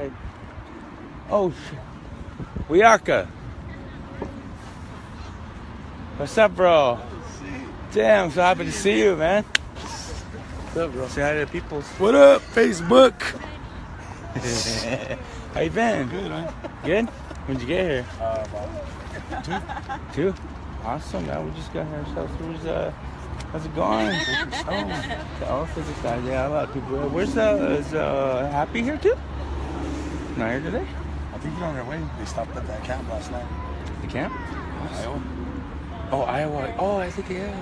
ahead. Oh, Wiaka. What's up, bro? Damn, so happy to see you, man. What's up, bro? Say hi to the people. What up, Facebook? How you been? Good, man. Good? When'd you get here? About 2? 2? Awesome, man. We just got here ourselves. How's it going? Oh, physics guy. Yeah, a lot of people. Where's is Happy here too? Not here today? I think they're on their way. They stopped at that camp last night. The camp? Iowa. Oh, Iowa. Oh, I think yeah.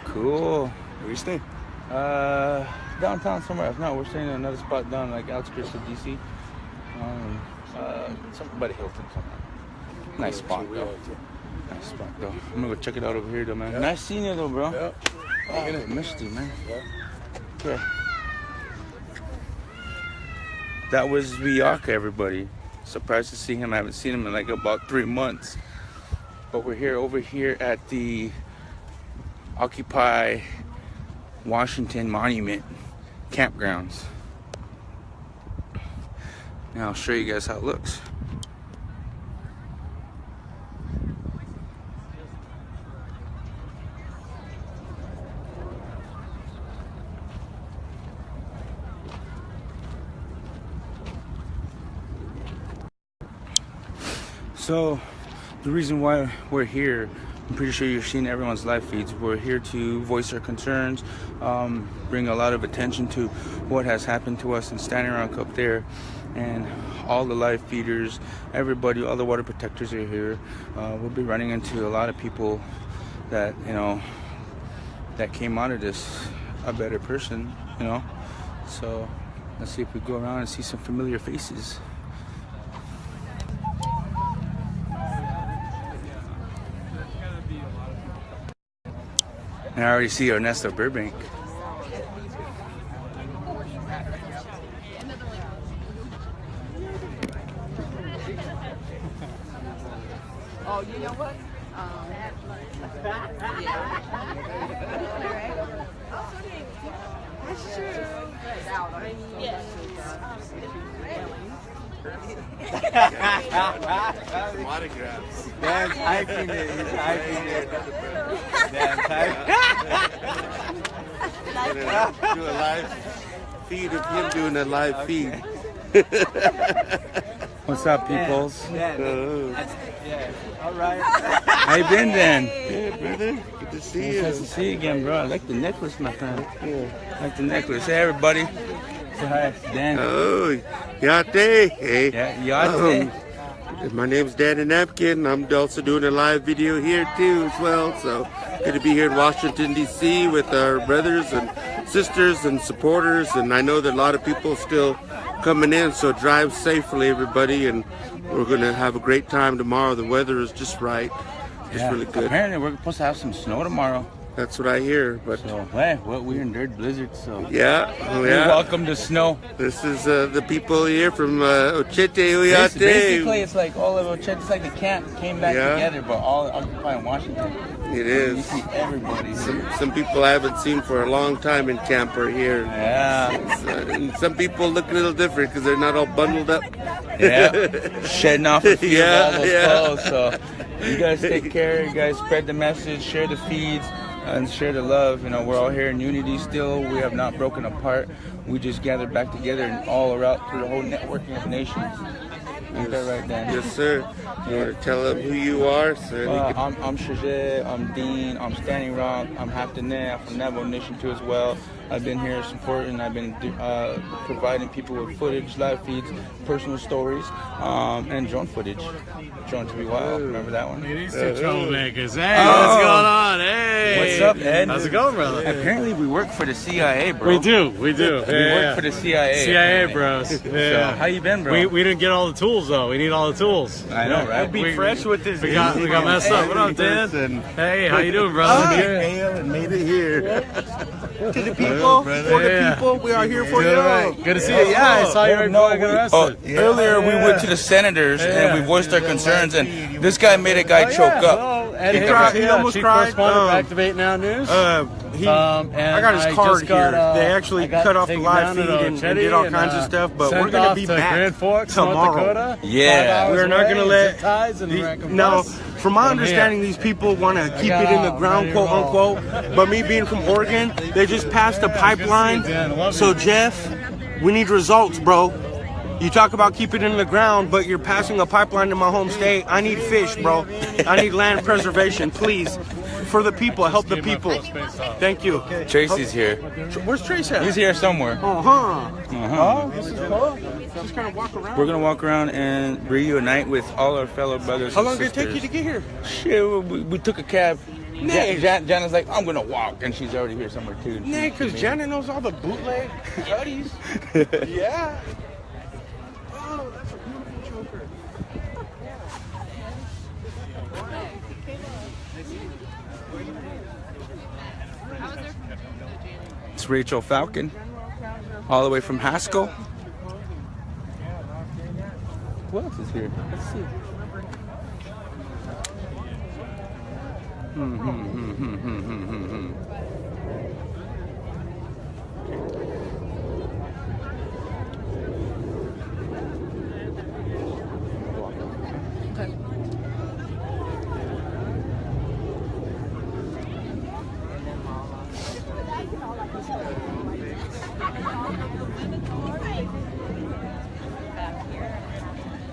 Cool. Where you stay? Downtown somewhere. If not, we're staying in another spot down like outskirts of DC. Something by the Hilton somewhere. Nice spot though. Nice spot though. I'm gonna go check it out over here though, man. Yeah. Nice seeing you though, bro. Yeah. Oh, I missed you, man. Yeah. Okay. That was Wiaka, everybody. Surprised to see him. I haven't seen him in like about 3 months. But we're here over here at the Occupy Washington Monument campgrounds. Now I'll show you guys how it looks. So the reason why we're here, I'm pretty sure you've seen everyone's live feeds. We're here to voice our concerns, bring a lot of attention to what has happened to us in Standing Rock up there, and all the live feeders, everybody, all the water protectors are here. We'll be running into a lot of people that, you know, that came out of this a better person, you know. So let's see if we go around and see some familiar faces. And I already see Ernesto Burbank. Oh, you know what? That's true. Yes. Some autographs. Dan's hyping it. He's hyping it. Dan's hyping. Do a live feed of him doing a live feed. What's up, peoples? Yeah. All right. How you been, Dan? Good, brother. Good to see you. Nice to see you again, bro. I like the necklace, my friend. I like the necklace. Hey, everybody. Say hi, Dan. Oh, Yate. Hey. Yeah, Yate. My name's Danny Napkin. I'm also doing a live video here too as well. So good to be here in Washington, D.C. with our brothers and sisters and supporters. And I know that a lot of people still coming in. So drive safely, everybody. And we're going to have a great time tomorrow. The weather is just right. It's really good. Apparently, we're supposed to have some snow tomorrow. That's what I hear. But so, hey, well, we're in dirt blizzard, so yeah. You're welcome to snow. This is the people here from Oceti, Uyate. Basically, it's like all of Oceti. It's like the camp came back together, but all occupying Washington. It is. You see everybody. Some people I haven't seen for a long time in camp are here. Yeah. And some people look a little different because they're not all bundled up. Yeah. Shedding off a few of all those clothes. So you guys take care. You guys spread the message, share the feeds, and share the love. You know, we're all here in unity still. We have not broken apart. We just gathered back together and all around through the whole networking of nations. Is that right, Dan? Yes, sir. You want to tell them who you are? I'm Shiyé, I'm Dean, I'm Standing Rock, I'm half the net, I'm from Navajo Nation too as well. I've been here supporting, I've been providing people with footage, live feeds, personal stories, and drone footage. Drone to be wild, remember that one? These two troublemakers. Hey, what's going on? Hey. What's up, Ed? How's it going, brother? Apparently we work for the CIA, bro. We do. We work for the CIA. CIA, bros. Yeah. So, how you been, bro? We didn't get all the tools, though. We need all the tools. I know, right? We'll be fresh with this. We got messed up. What up, Dan? Hey, how you doing, brother? Failed and made it here. To the people, for the people, we are here for you. Good to see you. Yeah, I saw you right before I got arrested. Earlier we went to the senators and we voiced our concerns, and this guy made a guy choke up. Ed He cried. He Higgins, almost Chief cried. Correspondent for Activate Now News. And I got his I card just got, here. They actually I got cut off the taken live down feed to and Oceti did all kinds of stuff. But sent we're gonna off be to back Grand Forks, tomorrow. North Dakota. Yeah. 5 hours We're not away, gonna let zip ties and American no. bus. From my From understanding, here. these people want to keep got it in the out, ground, ready to quote roll. unquote. But me being from Oregon, they just passed a Yeah, pipeline. good to see you, Dan. Love So you. Jeff, we need results, bro. You talk about keeping it in the ground, but you're passing a pipeline to my home state. I need fish, bro. I need land preservation, please. For the people, help the people. Thank you. Tracy's here. Where's Trace at? He's here somewhere. Oh, this is cool. Just kind of walk around. We're gonna walk around and reunite with all our fellow brothers. How and long did it take you sisters. to get here? Shit, we took a cab. Nice. Jana's like, I'm gonna walk, and she's already here somewhere too. Nah, because Janet knows all the bootleg studies. Yeah. Oh, that's a beautiful choker. It's Rachel Falcon, all the way from Haskell. Who else is here? Let's see.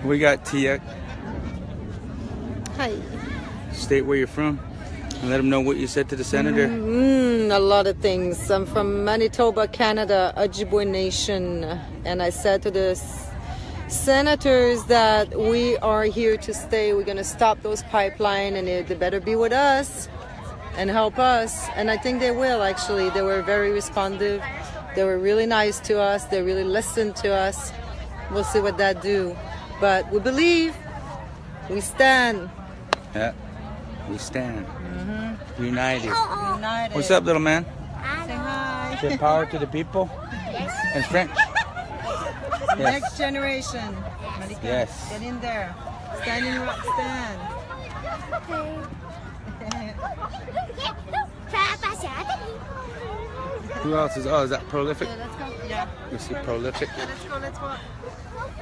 We got Tia. Hi. State where you're from, and let them know what you said to the senator. A lot of things. I'm from Manitoba, Canada, Ojibwe Nation, and I said to the senators that we are here to stay. We're going to stop those pipeline, and they better be with us and help us. And I think they will, actually. They were very responsive. They were really nice to us. They really listened to us. We'll see what that do. But we believe, we stand. Yeah, we stand united. United. What's up, little man? Say hi. Say power to the people. In French. Next generation. Marika, Yes. get in there. Standing rock stand. Who else is? Oh, is that Prolific? Let's go. Yeah. You see Prolific? Let's go. Let's walk.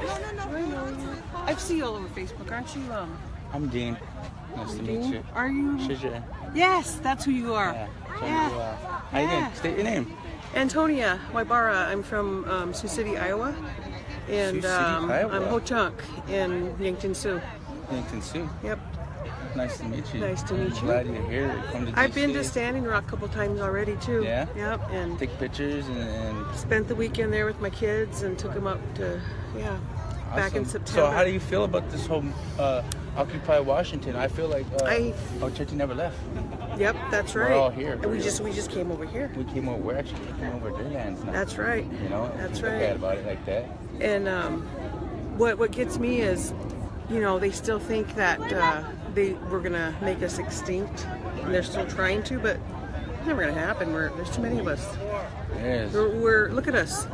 No. I see you all over Facebook, aren't you? I'm Dean. Nice to meet you. Are you? Shiyé. Yes, that's who you are. Yeah. Yeah. How you doing? Yeah. State your name. Antonia Waibara. I'm from Sioux City, Iowa. And Sioux City, Iowa. I'm Ho Chunk in Yankton Sioux. Yankton Sioux. Yep. Nice to meet you. Nice to meet you. Glad you're here. Come to I've been DC. to Standing Rock a couple times already too. Yeah? Yep. And Take pictures and spent the weekend there with my kids and took them up to back in awesome. September. So how do you feel about this whole Occupy Washington? I feel like Oceti never left. Yep, that's right. We're all here. And we just came over here. We came over. We're actually taking over their lands now. That's right. You know, That's if you right. look at about it like that. And what gets me is, you know, they still think that they were gonna make us extinct, and they're still trying to, but it's never gonna happen. There's too many of us. Yes. We're look at us.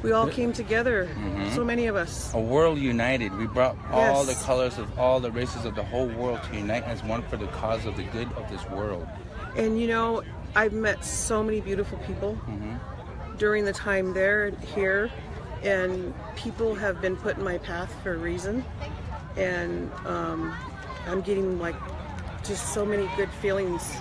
We all came together. So many of us. A world united. We brought all the Yes. colors of all the races of the whole world to unite as one for the cause of the good of this world. And you know, I've met so many beautiful people during the time there and here, and people have been put in my path for a reason. And I'm getting like just so many good feelings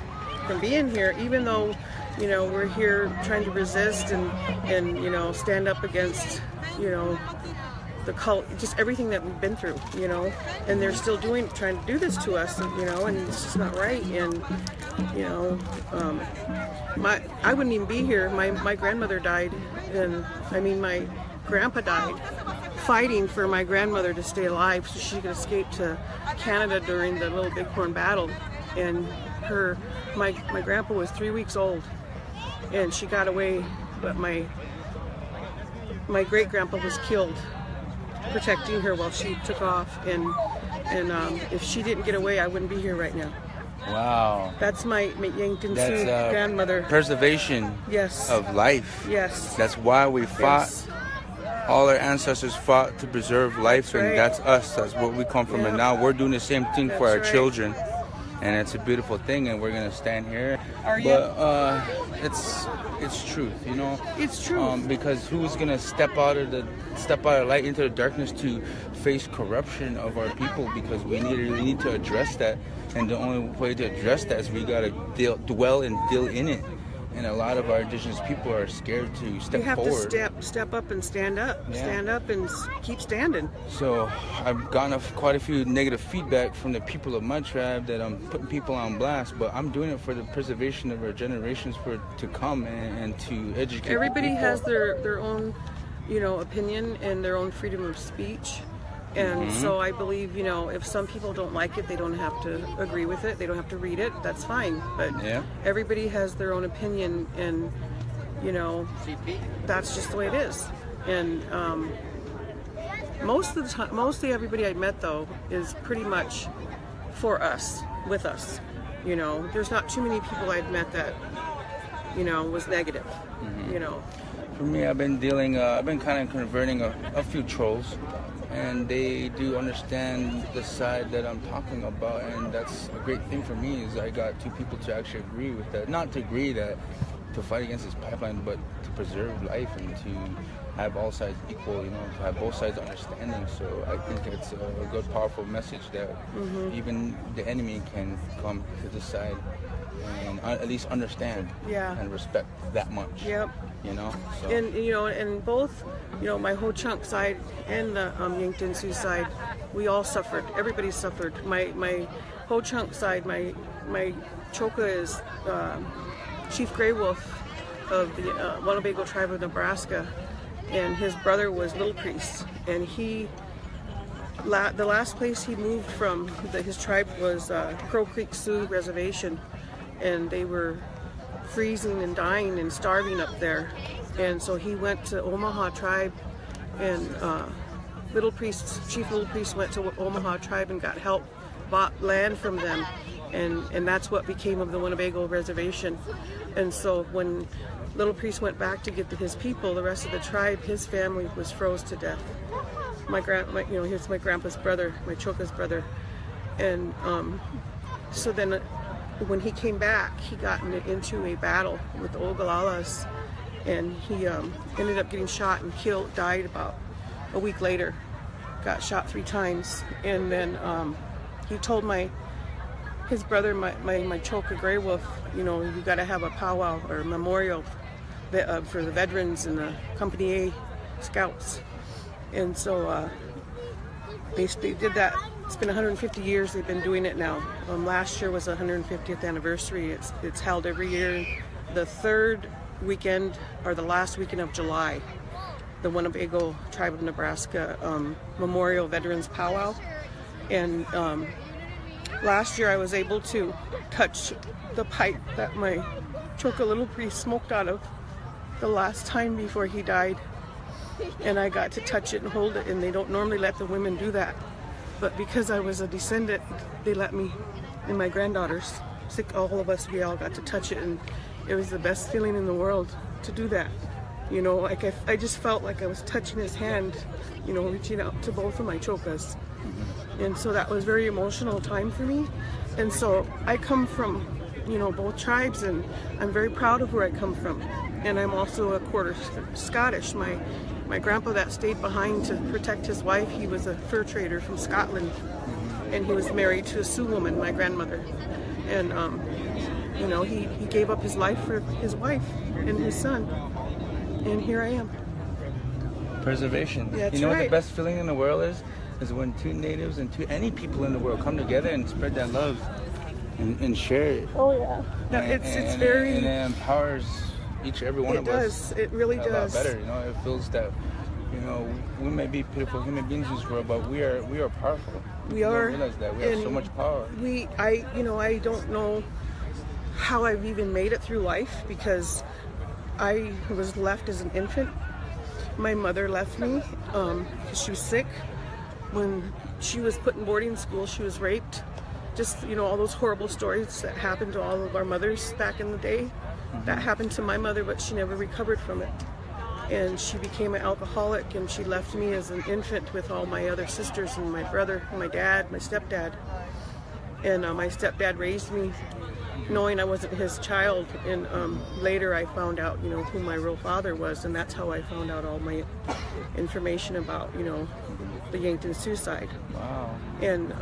from being here, even though, you know, we're here trying to resist and you know, stand up against, you know, the cult, just everything that we've been through, you know, and they're still trying to do this to us, you know, and it's just not right. And you know, I wouldn't even be here. My grandmother died, and I mean my grandpa died fighting for my grandmother to stay alive so she could escape to Canada during the Little Bighorn battle. And my grandpa was 3 weeks old, and she got away, but my great grandpa was killed protecting her while she took off. And if she didn't get away, I wouldn't be here right now. Wow. That's my Yankton That's Sioux grandmother. preservation Yes. of life. Yes. That's why we fought. Yes. All our ancestors fought to preserve life, That's right. and that's us. That's where we come from. And Yeah. now we're doing the same thing for That's our right. children. and it's a beautiful thing, and we're gonna stand here. Are you? But it's truth, you know. It's true. Because who's gonna step out of light into the darkness to face corruption of our people? Because we need to address that, and the only way to address that is we gotta dwell and deal in it. And a lot of our indigenous people are scared to step forward. You have to step up and stand up. Yeah. Stand up and keep standing. So I've gotten quite a few negative feedback from the people of my tribe that I'm putting people on blast, but I'm doing it for the preservation of our generations to come and to educate. Everybody people. has their own, opinion and their own freedom of speech. And so I believe, if some people don't like it, they don't have to agree with it. They don't have to read it. That's fine. But everybody has their own opinion, and, that's just the way it is. And mostly everybody I met, though, is pretty much for us, with us. There's not too many people I've met that, was negative, For me, I've been kind of converting a few trolls. And they do understand the side that I'm talking about, and that's a great thing for me. Is I got two people to actually agree with that, not to agree that to fight against this pipeline, but to preserve life and to have all sides equal. To have both sides understanding. So I think it's a good, powerful message that even the enemy can come to the side and at least understand and respect that much. Yep. So. And both, my Ho Chunk side and the Yankton Sioux side, we all suffered. Everybody suffered. My Ho Chunk side, my Choka is Chief Grey Wolf of the Winnebago tribe of Nebraska, and his brother was Little Priest. And the last place he moved from, his tribe was Crow Creek Sioux Reservation, and they were freezing and dying and starving up there. And so he went to Omaha tribe, and Chief Little Priest went to Omaha tribe and got help, bought land from them, and that's what became of the Winnebago Reservation. And so when Little Priest went back to get his people, the rest of the tribe, his family was froze to death. Here's my grandpa's brother, my Choka's brother, and so then when he came back, he got into a battle with the Ogalalas, and he ended up getting shot and died about a week later. Got shot 3 times, and then he told his brother, my Choka Grey Wolf, you got to have a powwow or a memorial for the veterans and the Company A Scouts. And so they did that. It's been 150 years they've been doing it now. Last year was the 150th anniversary. It's held every year, the third weekend or the last weekend of July. The Winnebago Tribe of Nebraska Memorial Veterans Powwow. And last year I was able to touch the pipe that my Choka Little Priest smoked out of the last time before he died. And I got to touch it and hold it, and they don't normally let the women do that. But because I was a descendant, they let me, and my granddaughters, all of us, we all got to touch it, and it was the best feeling in the world to do that. I just felt like I was touching his hand, reaching out to both of my Chokas. And so that was a very emotional time for me. And so I come from, both tribes, and I'm very proud of where I come from. And I'm also a quarter Scottish. My grandpa that stayed behind to protect his wife, he was a fur trader from Scotland, and he was married to a Sioux woman, my grandmother. And he gave up his life for his wife and his son, and here I am. Preservation. Yeah, that's What the right. best feeling in the world is when two natives and any people in the world come together and spread that love and share it. Oh yeah. No, it's very. And it empowers every one of us. It really does. A lot better. It feels that we may be pitiful human beings in this world, but we are powerful. We are. Don't realize that we have so much power. I don't know how I've even made it through life, because I was left as an infant. My mother left me because she was sick. When she was put in boarding school, she was raped. Just, all those horrible stories that happened to all of our mothers back in the day. That happened to my mother, but she never recovered from it. And she became an alcoholic, and she left me as an infant with all my other sisters and my brother, and my dad, my stepdad. And my stepdad raised me knowing I wasn't his child, and later I found out, you know, who my real father was, and that's how I found out all my information about, you know, the Yankton suicide. Wow. And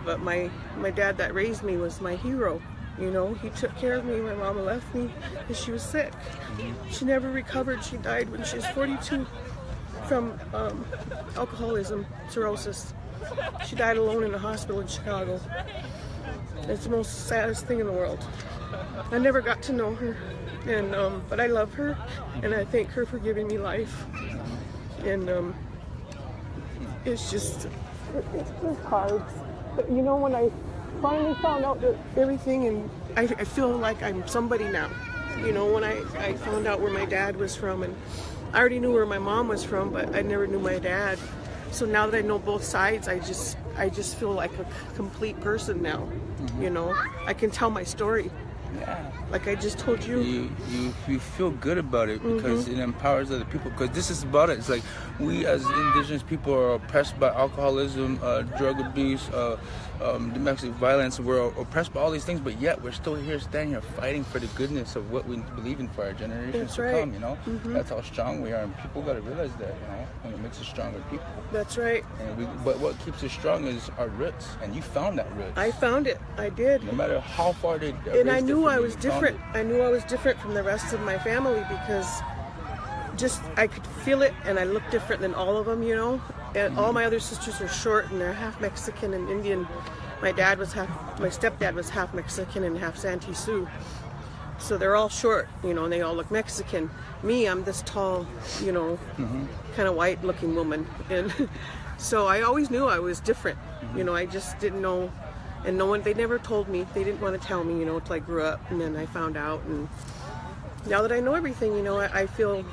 but my dad that raised me was my hero. You know, he took care of me when Mama left me because she was sick. She never recovered. She died when she was 42 from alcoholism, cirrhosis. She died alone in a hospital in Chicago. It's the most saddest thing in the world. I never got to know her, and but I love her, and I thank her for giving me life. And it's just hard. But you know, when I finally found out that everything, and I feel like I'm somebody now. You know, when I found out where my dad was from, and I already knew where my mom was from, but I never knew my dad. So now that I know both sides, I just feel like a complete person now. You know, I can tell my story. Yeah. Like I just told you. You feel good about it because it empowers other people. Because this is about it. It's like we as indigenous people are oppressed by alcoholism, drug abuse, domestic violence. We're oppressed by all these things, but yet we're still here, standing here, fighting for the goodness of what we believe in for our generations to come. You know, that's how strong we are, and people got to realize that. You know, and it makes us stronger people. That's right. And but what keeps us strong is our roots, and you found that root. I found it. I did. No matter how far they. And I knew I was different. I knew I was different from the rest of my family because just I could feel it, and I looked different than all of them, you know. And all my other sisters are short, and they're half Mexican and Indian. My stepdad was half Mexican and half Santee Sioux. So they're all short, you know, and they all look Mexican. Me, I'm this tall, you know, kind of white-looking woman, and so I always knew I was different. You know, I just didn't know. And no one, they never told me, they didn't want to tell me, you know, until I grew up, and then I found out. And now that I know everything, you know, I feel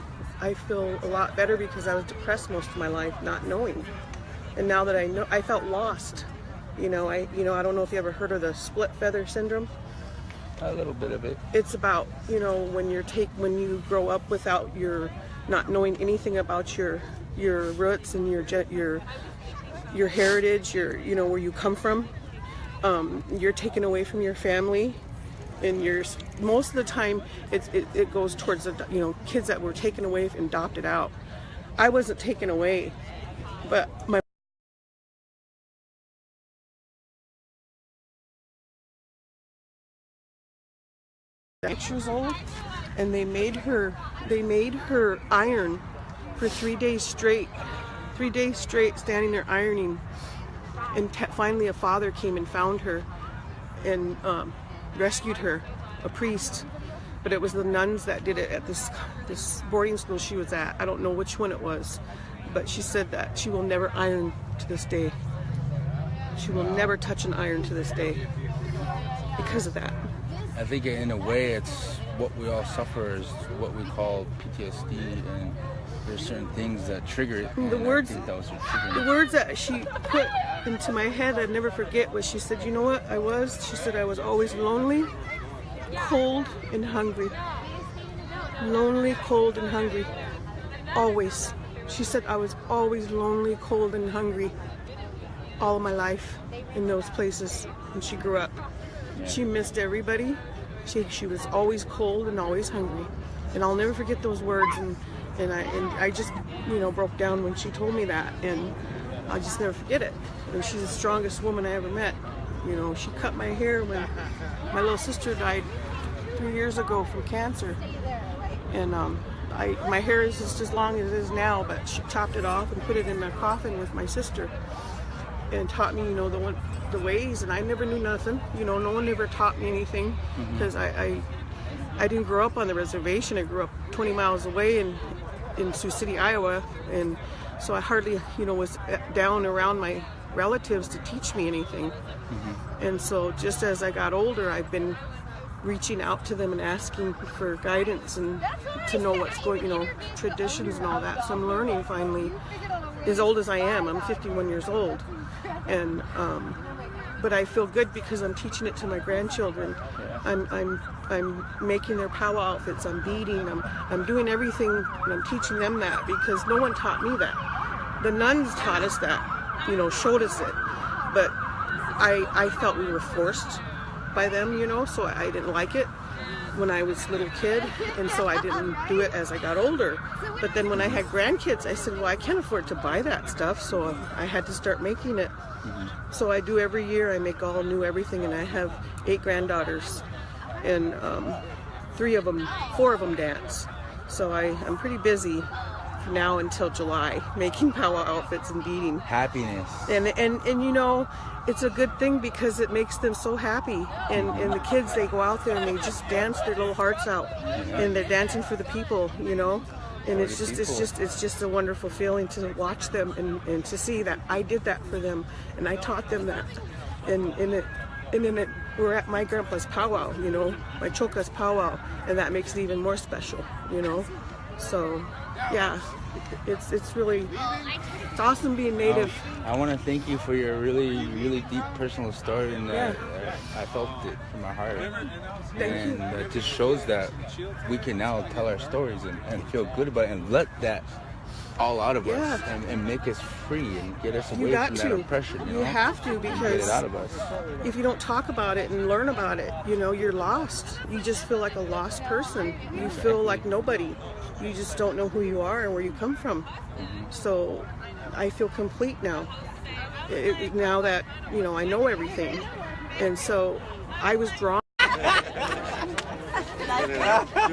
a lot better because I was depressed most of my life, not knowing. And now that I know, I felt lost. You know, I don't know if you ever heard of the split feather syndrome. A little bit of it. It's about, you know, when you grow up without not knowing anything about your roots and your heritage, you know, where you come from. You're taken away from your family, and most of the time it goes towards the, you know, kids that were taken away and adopted out. I wasn't taken away, but my 6 years old, and they made her iron for 3 days straight. 3 days straight, standing there ironing. And finally a father came and found her and rescued her, a priest. But it was the nuns that did it at this boarding school she was at. I don't know which one it was, but she said that she will never iron to this day. She will never touch an iron to this day because of that. I think in a way it's what we all suffer is what we call PTSD, and there's certain things that trigger it. The words that she put into my head I'd never forget was, she said, you know what she said I was always lonely, cold, and hungry. Lonely, cold, and hungry. Always. She said I was always lonely, cold, and hungry all of my life in those places when she grew up. Yeah. She missed everybody. She was always cold and always hungry. And I'll never forget those words, and I just, you know, broke down when she told me that, and I'll just never forget it. And she's the strongest woman I ever met. You know, she cut my hair when my little sister died 3 years ago from cancer. And my hair is just as long as it is now, but she chopped it off and put it in a coffin with my sister and taught me, you know, the ways. And I never knew nothing. You know, no one ever taught me anything because I didn't grow up on the reservation. I grew up 20 miles away in Sioux City, Iowa, and so I hardly, you know, was down around my relatives to teach me anything. And so just as I got older, I've been reaching out to them and asking for guidance and to know what's going, you know, traditions and all that. So I'm learning finally, as old as I am. I'm 51 years old, and but I feel good because I'm teaching it to my grandchildren. I'm making their powwow outfits. I'm beading. I'm doing everything, and I'm teaching them that because no one taught me that. The nuns taught us that, you know, showed us it, but I felt we were forced by them, you know, so I didn't like it when I was a little kid, and so I didn't do it as I got older. But then when I had grandkids, I said, well, I can't afford to buy that stuff, so I had to start making it. So I do every year. I make all new everything, and I have 8 granddaughters, and 4 of them dance. So I'm pretty busy now until July, making powwow outfits and beading. Happiness. And you know, it's a good thing because it makes them so happy. And the kids, they go out there and they just dance their little hearts out, and they're dancing for the people, you know. And it's just a wonderful feeling to watch them and to see that I did that for them and I taught them that. And then we're at my grandpa's powwow, you know, my choka's powwow, and that makes it even more special, you know. So yeah, it's awesome being Native. I want to thank you for your really deep personal story, and I felt it from my heart. And it just shows that we can now tell our stories and feel good about it and let that all out of us and make us free and get us away from that oppression. You have to, because get it out of us. If you don't talk about it and learn about it, you know, you're lost. You just feel like a lost person. You feel like nobody. You just don't know who you are and where you come from. So I feel complete now. Now that, you know, I know everything. And so I was drawn. Do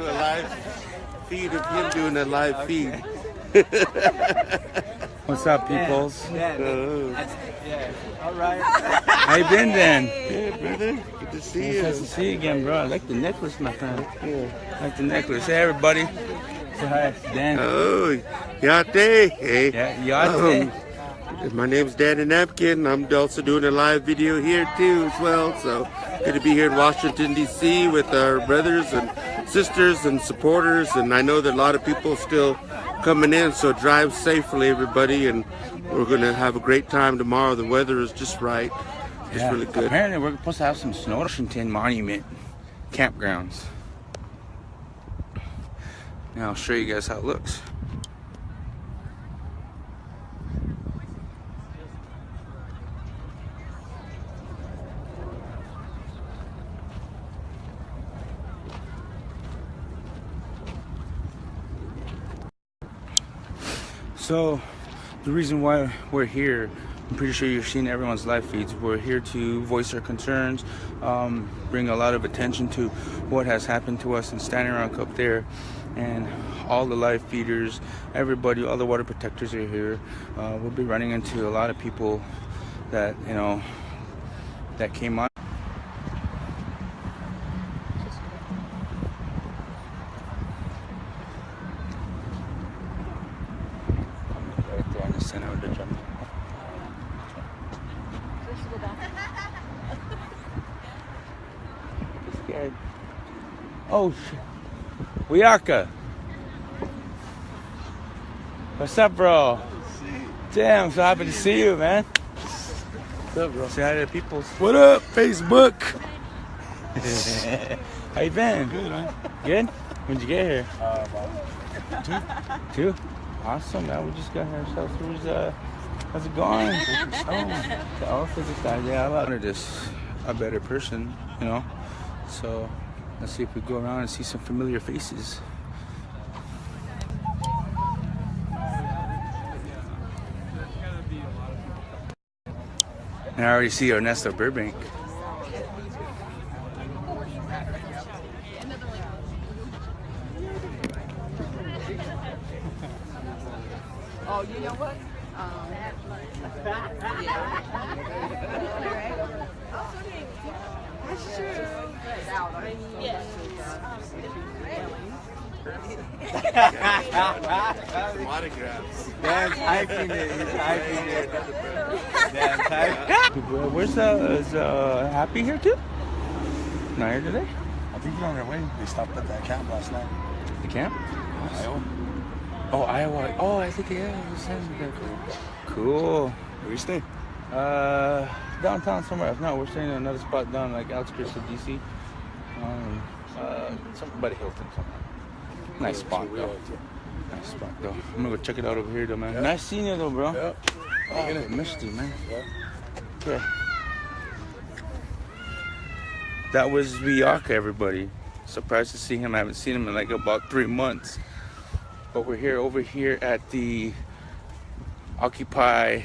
a live feed of him doing a live feed. What's up, peoples? All right. How you been then? Good, brother. Good to see you. Nice to see you again, bro. I like the necklace, my friend. I like the necklace. Hey, everybody. Say hi, Dan. Oh, Yate. Hey. Yeah, Yate. My name's Danny Napkin. I'm also doing a live video here too as well. So good to be here in Washington, D.C. with our brothers and sisters and supporters. And I know that a lot of people still coming in, so drive safely, everybody. And we're going to have a great time tomorrow. The weather is just right. It's really good. Apparently, we're supposed to have some snow. Washington Monument campgrounds. Now I'll show you guys how it looks. So the reason why we're here, I'm pretty sure you've seen everyone's live feeds. We're here to voice our concerns, bring a lot of attention to what has happened to us in Standing Rock up there. And all the live feeders, everybody, all the water protectors are here. We'll be running into a lot of people that, you know, that came on. Right there in the center of the jungle. I'm scared. Oh shit. Wiaka. What's up, bro? Damn, I'm so happy to see you, man. What's up, bro? Say hi to the people. What up, Facebook? How you been? Good, man. Good? When'd you get here? About 2. 2? Awesome, man. We just got here ourselves. How's it going? Oh, yeah, I wanted just a better person, you know? So let's see if we go around and see some familiar faces. And I already see Ernesto Burbank. Oh, you know what? That's true. Yes. Autographs. Dan's hyping it. He's hyping it. Dan's hyping. Where's is Happy here too? Not here today? I think they're on their way. They stopped at that camp last night. The camp? Iowa. Oh, Iowa. Oh, I think cool. Where you stay? Downtown somewhere. If not, we're staying in another spot down like outskirts of DC. Something by the Hilton somewhere. Nice spot though. Nice spot though. I'm gonna go check it out over here though, man. Yep. Nice seeing you though, bro. Yep. Oh, I missed you, man. Yep. Okay. that was Bidzííl, everybody. Surprised to see him. I haven't seen him in like about 3 months. But we're here over here at the Occupy